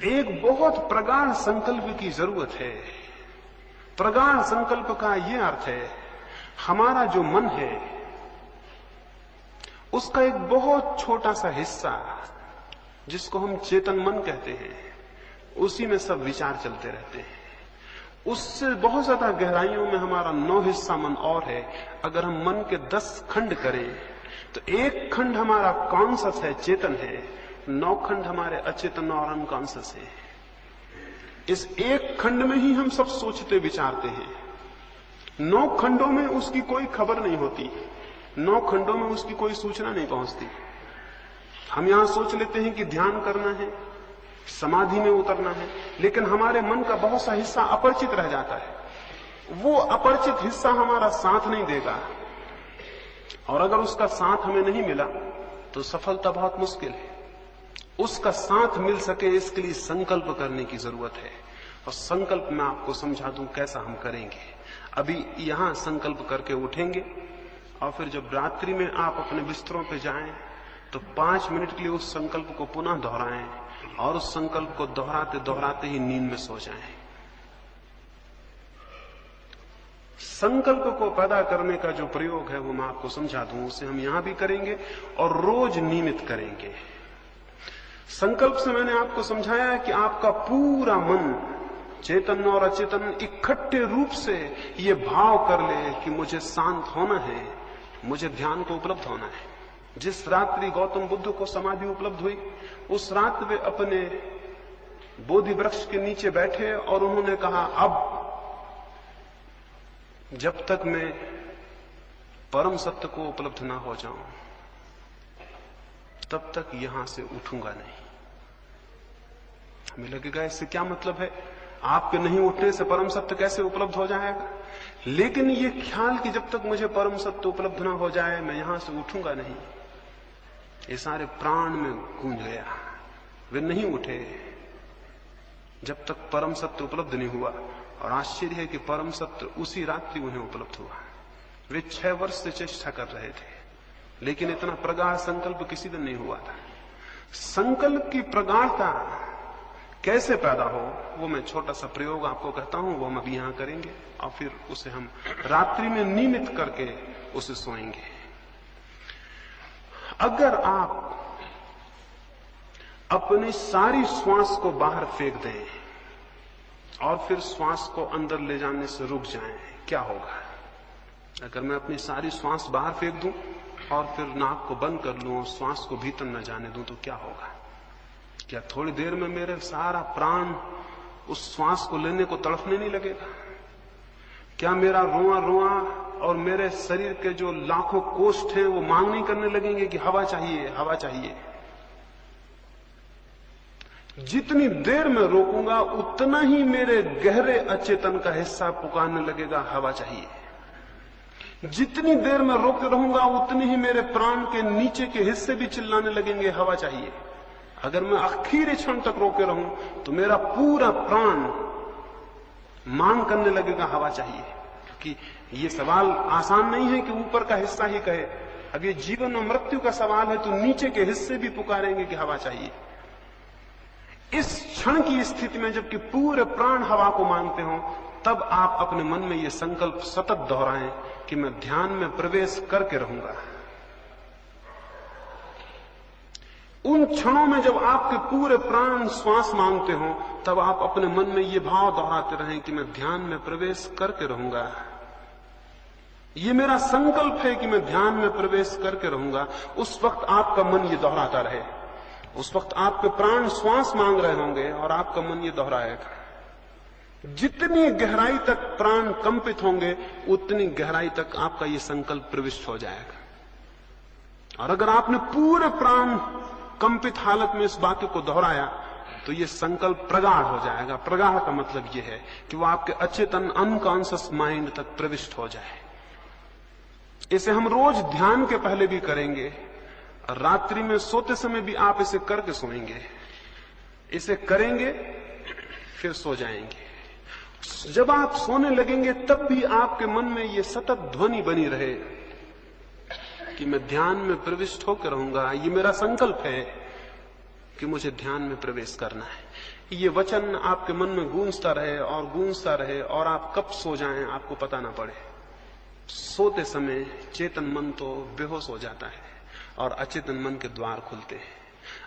एक बहुत प्रगाढ़ संकल्प की जरूरत है। प्रगाढ़ संकल्प का यह अर्थ है, हमारा जो मन है उसका एक बहुत छोटा सा हिस्सा, जिसको हम चेतन मन कहते हैं, उसी में सब विचार चलते रहते हैं। उससे बहुत ज्यादा गहराइयों में हमारा 9 हिस्सा मन और है। अगर हम मन के 10 खंड करें तो एक खंड हमारा कॉन्शस है, चेतन है, 9 खंड हमारे अचेतन और अनकॉन्शस है। इस एक खंड में ही हम सब सोचते विचारते हैं। 9 खंडों में उसकी कोई खबर नहीं होती, 9 खंडों में उसकी कोई सूचना नहीं पहुंचती। हम यहां सोच लेते हैं कि ध्यान करना है, समाधि में उतरना है, लेकिन हमारे मन का बहुत सा हिस्सा अपरिचित रह जाता है। वो अपरिचित हिस्सा हमारा साथ नहीं देगा, और अगर उसका साथ हमें नहीं मिला तो सफलता बहुत मुश्किल है। उसका साथ मिल सके इसके लिए संकल्प करने की जरूरत है, और संकल्प मैं आपको समझा दूं कैसा हम करेंगे। अभी यहां संकल्प करके उठेंगे, और फिर जब रात्रि में आप अपने बिस्तरों पर जाएं तो 5 मिनट के लिए उस संकल्प को पुनः दोहराएं, और उस संकल्प को दोहराते दोहराते ही नींद में सो जाएं। संकल्प को पैदा करने का जो प्रयोग है वो मैं आपको समझा दूं, उसे हम यहां भी करेंगे और रोज नियमित करेंगे। संकल्प से मैंने आपको समझाया है कि आपका पूरा मन, चेतन और अचेतन, इकट्ठे रूप से ये भाव कर ले कि मुझे शांत होना है, मुझे ध्यान को उपलब्ध होना है। जिस रात्रि गौतम बुद्ध को समाधि उपलब्ध हुई, उस रात वे अपने बोधि वृक्ष के नीचे बैठे और उन्होंने कहा, अब जब तक मैं परम सत्य को उपलब्ध ना हो जाऊं तब तक यहां से उठूंगा नहीं। हमें लगेगा इससे क्या मतलब है, आपके नहीं उठने से परम सत्य कैसे उपलब्ध हो जाएगा? लेकिन ये ख्याल कि जब तक मुझे परम सत्य उपलब्ध ना हो जाए मैं यहां से उठूंगा नहीं, ये सारे प्राण में गूंज गया। वे नहीं उठे जब तक परम सत्य उपलब्ध नहीं हुआ, और आश्चर्य है कि परम सत्य उसी रात्रि उन्हें उपलब्ध हुआ। वे 6 वर्ष से चेष्टा कर रहे थे, लेकिन इतना प्रगाढ़ संकल्प किसी दिन नहीं हुआ था। संकल्प की प्रगाढ़ता कैसे पैदा हो, वो मैं छोटा सा प्रयोग आपको कहता हूं, वो हम अभी यहां करेंगे, और फिर उसे हम रात्रि में नियमित करके उसे सोएंगे। अगर आप अपनी सारी श्वास को बाहर फेंक दें और फिर श्वास को अंदर ले जाने से रुक जाएं, क्या होगा? अगर मैं अपनी सारी श्वास बाहर फेंक दूं और फिर नाक को बंद कर लूं और श्वास को भीतर न जाने दूं तो क्या होगा? क्या थोड़ी देर में मेरे सारा प्राण उस श्वास को लेने को तड़फने नहीं लगेगा? क्या मेरा रोआ रोआ और मेरे शरीर के जो लाखों कोष्ठ हैं वो मांग नहीं करने लगेंगे कि हवा चाहिए, हवा चाहिए? जितनी देर में रोकूंगा उतना ही मेरे गहरे अचेतन का हिस्सा पुकारने लगेगा, हवा चाहिए। जितनी देर में रोकते रहूंगा उतनी ही मेरे प्राण के नीचे के हिस्से भी चिल्लाने लगेंगे, हवा चाहिए। अगर मैं आखिरी क्षण तक रोके रहूं तो मेरा पूरा प्राण मांग करने लगेगा, हवा चाहिए। क्योंकि ये सवाल आसान नहीं है कि ऊपर का हिस्सा ही कहे। अब ये जीवन और मृत्यु का सवाल है तो नीचे के हिस्से भी पुकारेंगे कि हवा चाहिए। इस क्षण की स्थिति में जबकि पूरे प्राण हवा को मांगते हो, तब आप अपने मन में ये संकल्प सतत दोहराएं कि मैं ध्यान में प्रवेश करके रहूंगा। उन क्षणों में जब आपके पूरे प्राण श्वास मांगते हो, तब आप अपने मन में ये भाव दोहराते रहें कि मैं ध्यान में प्रवेश करके रहूंगा। ये मेरा संकल्प है कि मैं ध्यान में प्रवेश करके रहूंगा। उस वक्त आपका मन ये दोहराता रहे। उस वक्त आपके प्राण श्वास मांग रहे होंगे और आपका मन ये दोहराएगा। जितनी गहराई तक प्राण कंपित होंगे उतनी गहराई तक आपका ये संकल्प प्रविष्ट हो जाएगा। और अगर आपने पूरे प्राण कंपित हालत में इस वाक्य को दोहराया तो ये संकल्प प्रगाढ़ हो जाएगा। प्रगाढ़ का मतलब ये है कि वो आपके अचेतन अनकॉन्शियस माइंड तक प्रविष्ट हो जाए। इसे हम रोज ध्यान के पहले भी करेंगे, रात्रि में सोते समय भी आप इसे करके सोएंगे। इसे करेंगे फिर सो जाएंगे। जब आप सोने लगेंगे तब भी आपके मन में ये सतत ध्वनि बनी रहे कि मैं ध्यान में प्रविष्ट होकर रहूंगा। ये मेरा संकल्प है कि मुझे ध्यान में प्रवेश करना है। ये वचन आपके मन में गूंजता रहे और गूंजता रहे और आप कब सो जाएं आपको पता ना पड़े। सोते समय चेतन मन तो बेहोश हो जाता है और अचेतन मन के द्वार खुलते हैं।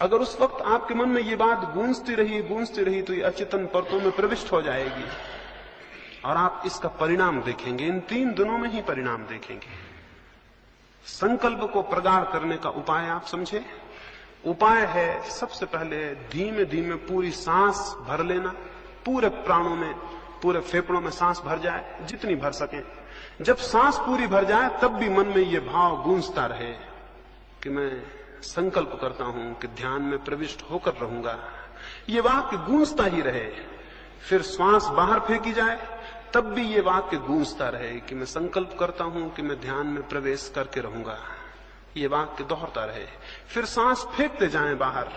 अगर उस वक्त आपके मन में ये बात गूंजती रही तो ये अचेतन परतों में प्रविष्ट हो जाएगी और आप इसका परिणाम देखेंगे। इन 3 दिनों में ही परिणाम देखेंगे। संकल्प को प्रगाढ़ करने का उपाय आप समझे। उपाय है सबसे पहले धीमे धीमे पूरी सांस भर लेना, पूरे प्राणों में, पूरे फेफड़ों में सांस भर जाए जितनी भर सके। जब सांस पूरी भर जाए तब भी मन में ये भाव गूंजता रहे कि मैं संकल्प करता हूं कि ध्यान में प्रविष्ट होकर रहूंगा। ये वाक्य गूंजता ही रहे। फिर श्वास बाहर फेंकी जाए तब भी ये वाक्य गूंजता रहे कि मैं संकल्प करता हूं कि मैं ध्यान में प्रवेश करके रहूंगा। ये वाक्य दोहरता रहे। फिर सांस फेंकते जाएं बाहर।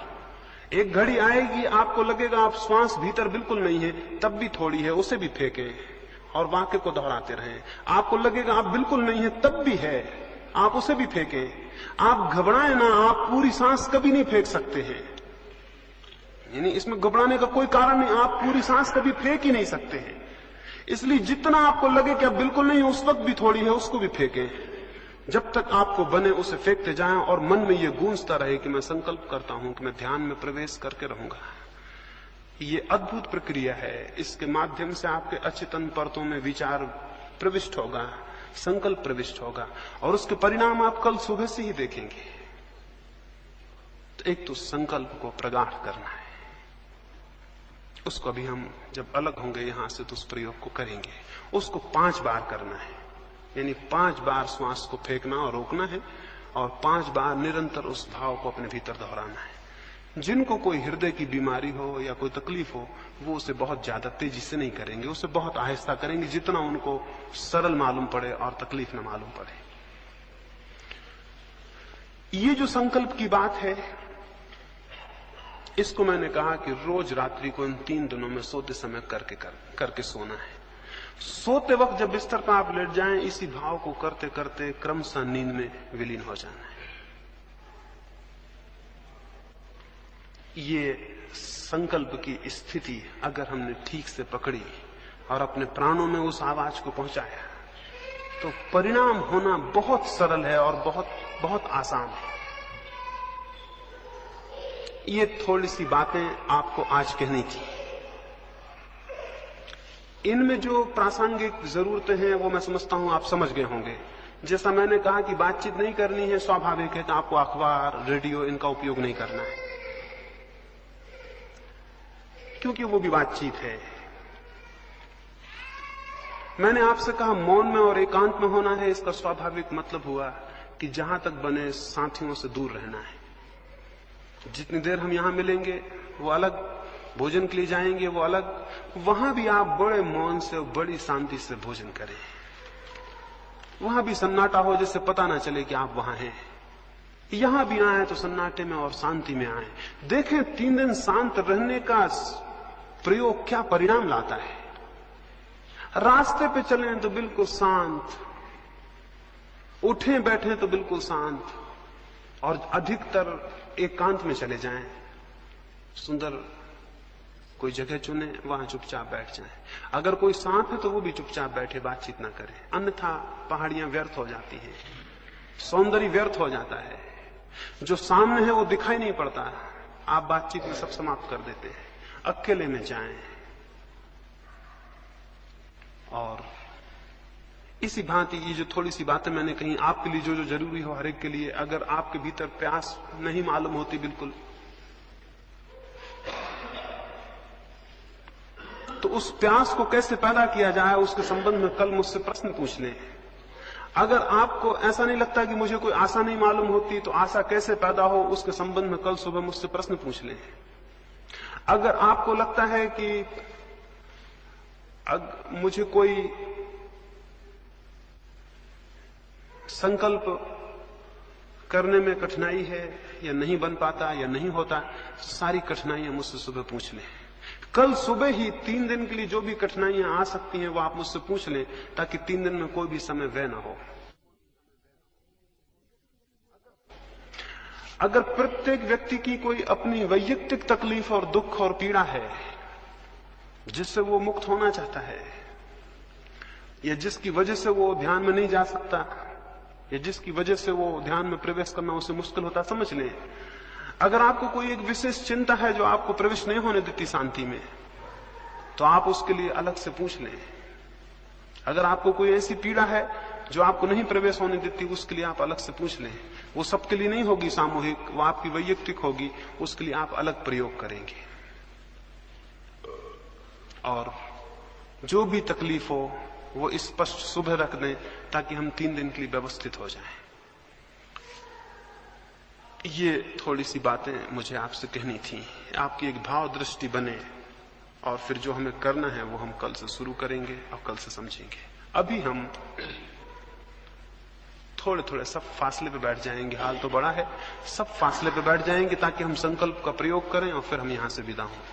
एक घड़ी आएगी आपको लगेगा आप श्वास भीतर बिल्कुल नहीं है, तब भी थोड़ी है, उसे भी फेंकें और वाक्य को दोहराते रहें। आपको लगेगा आप बिल्कुल नहीं है, तब भी है, आप उसे भी फेंकें। आप घबराएं ना, आप पूरी सांस कभी नहीं फेंक सकते हैं। यानी इसमें घबराने का कोई कारण नहीं, आप पूरी सांस कभी फेंक ही नहीं सकते हैं। इसलिए जितना आपको लगे कि आप बिल्कुल नहीं, उस वक्त भी थोड़ी है, उसको भी फेंकें। जब तक आपको बने उसे फेंकते जाएं और मन में ये गूंजता रहे कि मैं संकल्प करता हूं कि मैं ध्यान में प्रवेश करके रहूंगा। ये अद्भुत प्रक्रिया है। इसके माध्यम से आपके अचेतन परतों में विचार प्रविष्ट होगा, संकल्प प्रविष्ट होगा और उसके परिणाम आप कल सुबह से ही देखेंगे। तो एक तो संकल्प को प्रगाढ़ करना है। उसको अभी हम जब अलग होंगे यहां से तो उस प्रयोग को करेंगे। उसको 5 बार करना है, यानी 5 बार श्वास को फेंकना और रोकना है और 5 बार निरंतर उस भाव को अपने भीतर दोहराना है। जिनको कोई हृदय की बीमारी हो या कोई तकलीफ हो वो उसे बहुत ज्यादा तेजी से नहीं करेंगे, उसे बहुत आहिस्ता करेंगे, जितना उनको सरल मालूम पड़े और तकलीफ न मालूम पड़े। ये जो संकल्प की बात है इसको मैंने कहा कि रोज रात्रि को इन 3 दिनों में सोते समय करके सोना है। सोते वक्त जब बिस्तर पर आप लेट जाएं, इसी भाव को करते करते क्रमशः नींद में विलीन हो जाना है। ये संकल्प की स्थिति अगर हमने ठीक से पकड़ी और अपने प्राणों में उस आवाज को पहुंचाया तो परिणाम होना बहुत सरल है और बहुत बहुत आसान है। ये थोड़ी सी बातें आपको आज कहनी थी। इनमें जो प्रासंगिक जरूरतें हैं वो मैं समझता हूं आप समझ गए होंगे। जैसा मैंने कहा कि बातचीत नहीं करनी है, स्वाभाविक है कि आपको अखबार, रेडियो इनका उपयोग नहीं करना है, क्योंकि वो भी बातचीत है। मैंने आपसे कहा मौन में और एकांत में होना है। इसका स्वाभाविक मतलब हुआ कि जहां तक बने साथियों से दूर रहना है। जितनी देर हम यहां मिलेंगे वो अलग, भोजन के लिए जाएंगे वो अलग, वहां भी आप बड़े मौन से और बड़ी शांति से भोजन करें। वहां भी सन्नाटा हो जिससे पता ना चले कि आप वहां हैं। यहां भी आए तो सन्नाटे में और शांति में आए। देखें 3 दिन शांत रहने का प्रयोग क्या परिणाम लाता है। रास्ते पे चलें तो बिल्कुल शांत, उठें बैठें तो बिल्कुल शांत, और अधिकतर एकांत में चले जाएं। सुंदर कोई जगह चुने, वहां चुपचाप बैठ जाएं। अगर कोई सांप है तो वो भी चुपचाप बैठे, बातचीत ना करे, अन्यथा पहाड़ियां व्यर्थ हो जाती हैं, सौंदर्य व्यर्थ हो जाता है। जो सामने है वो दिखाई नहीं पड़ता, आप बातचीत में सब समाप्त कर देते हैं। अकेले में जाएं और इसी भांति ये जो थोड़ी सी बातें मैंने कही आपके लिए, जो जो जरूरी हो हर एक के लिए, अगर आपके भीतर प्यास नहीं मालूम होती बिल्कुल, तो उस प्यास को कैसे पैदा किया जाए उसके संबंध में कल मुझसे प्रश्न पूछ लें। अगर आपको ऐसा नहीं लगता कि मुझे कोई आशा नहीं मालूम होती, तो आशा कैसे पैदा हो उसके संबंध में कल सुबह मुझसे प्रश्न पूछ लें। अगर आपको लगता है कि मुझे कोई संकल्प करने में कठिनाई है या नहीं बन पाता या नहीं होता, सारी कठिनाइयां मुझसे सुबह पूछ लें। कल सुबह ही 3 दिन के लिए जो भी कठिनाइयां आ सकती हैं वो आप मुझसे पूछ लें, ताकि 3 दिन में कोई भी समय व्यय ना हो। अगर प्रत्येक व्यक्ति की कोई अपनी वैयक्तिक तकलीफ और दुख और पीड़ा है जिससे वो मुक्त होना चाहता है, या जिसकी वजह से वो ध्यान में नहीं जा सकता, या जिसकी वजह से वो ध्यान में प्रवेश करना उसे मुश्किल होता, समझ लें। अगर आपको कोई एक विशेष चिंता है जो आपको प्रवेश नहीं होने देती शांति में, तो आप उसके लिए अलग से पूछ लें। अगर आपको कोई ऐसी पीड़ा है जो आपको नहीं प्रवेश होने देती, उसके लिए आप अलग से पूछ लें। वो सबके लिए नहीं होगी सामूहिक, वो आपकी वैयक्तिक होगी, उसके लिए आप अलग प्रयोग करेंगे। और जो भी तकलीफ हो वो स्पष्ट सुबह रख दें, ताकि हम 3 दिन के लिए व्यवस्थित हो जाएं। ये थोड़ी सी बातें मुझे आपसे कहनी थी, आपकी एक भाव दृष्टि बने, और फिर जो हमें करना है वो हम कल से शुरू करेंगे और कल से समझेंगे। अभी हम थोड़े थोड़े सब फासले पे बैठ जाएंगे, हाल तो बड़ा है, सब फासले पे बैठ जाएंगे ताकि हम संकल्प का प्रयोग करें और फिर हम यहां से विदा हों।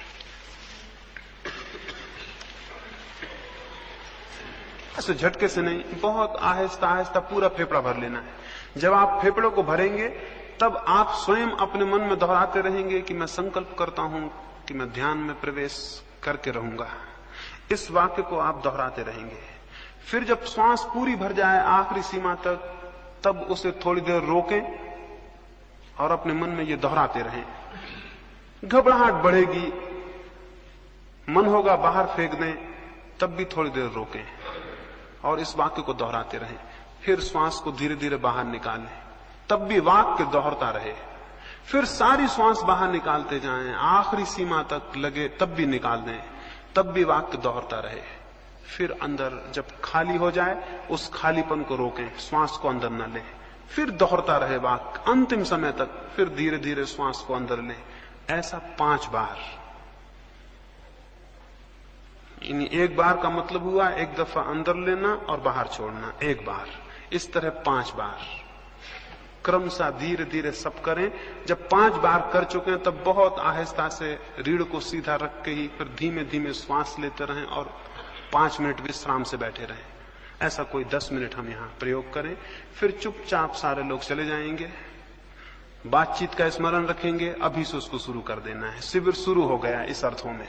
ऐसे झटके से नहीं, बहुत आहिस्ता आहिस्ता पूरा फेफड़ा भर लेना है। जब आप फेफड़ों को भरेंगे तब आप स्वयं अपने मन में दोहराते रहेंगे कि मैं संकल्प करता हूं कि मैं ध्यान में प्रवेश करके रहूंगा। इस वाक्य को आप दोहराते रहेंगे। फिर जब श्वास पूरी भर जाए आखिरी सीमा तक, तब उसे थोड़ी देर रोकें और अपने मन में ये दोहराते रहें। घबराहट बढ़ेगी, मन होगा बाहर फेंक दें, तब भी थोड़ी देर रोकें और इस वाक्य को दोहराते रहें। फिर श्वास को धीरे धीरे बाहर निकालें, तब भी वाक्य दोहरता रहे। फिर सारी श्वास बाहर निकालते जाएं, आखिरी सीमा तक लगे तब भी निकाल दें, तब भी वाक्य दोहरता रहे। फिर अंदर जब खाली हो जाए उस खालीपन को रोकें, श्वास को अंदर न लें, फिर दोहरता रहे वाक्य अंतिम समय तक, फिर धीरे धीरे श्वास को अंदर लें। ऐसा 5 बार। एक बार का मतलब हुआ एक दफा अंदर लेना और बाहर छोड़ना, एक बार। इस तरह 5 बार क्रमशः धीरे धीरे सब करें। जब 5 बार कर चुके हैं तब बहुत आहिस्ता से रीढ़ को सीधा रख के ही फिर धीमे धीमे श्वास लेते रहें और 5 मिनट विश्राम से बैठे रहें। ऐसा कोई 10 मिनट हम यहाँ प्रयोग करें। फिर चुपचाप सारे लोग चले जाएंगे, बातचीत का स्मरण रखेंगे, अभी से उसको शुरू कर देना है। शिविर शुरू हो गया इस अर्थों में।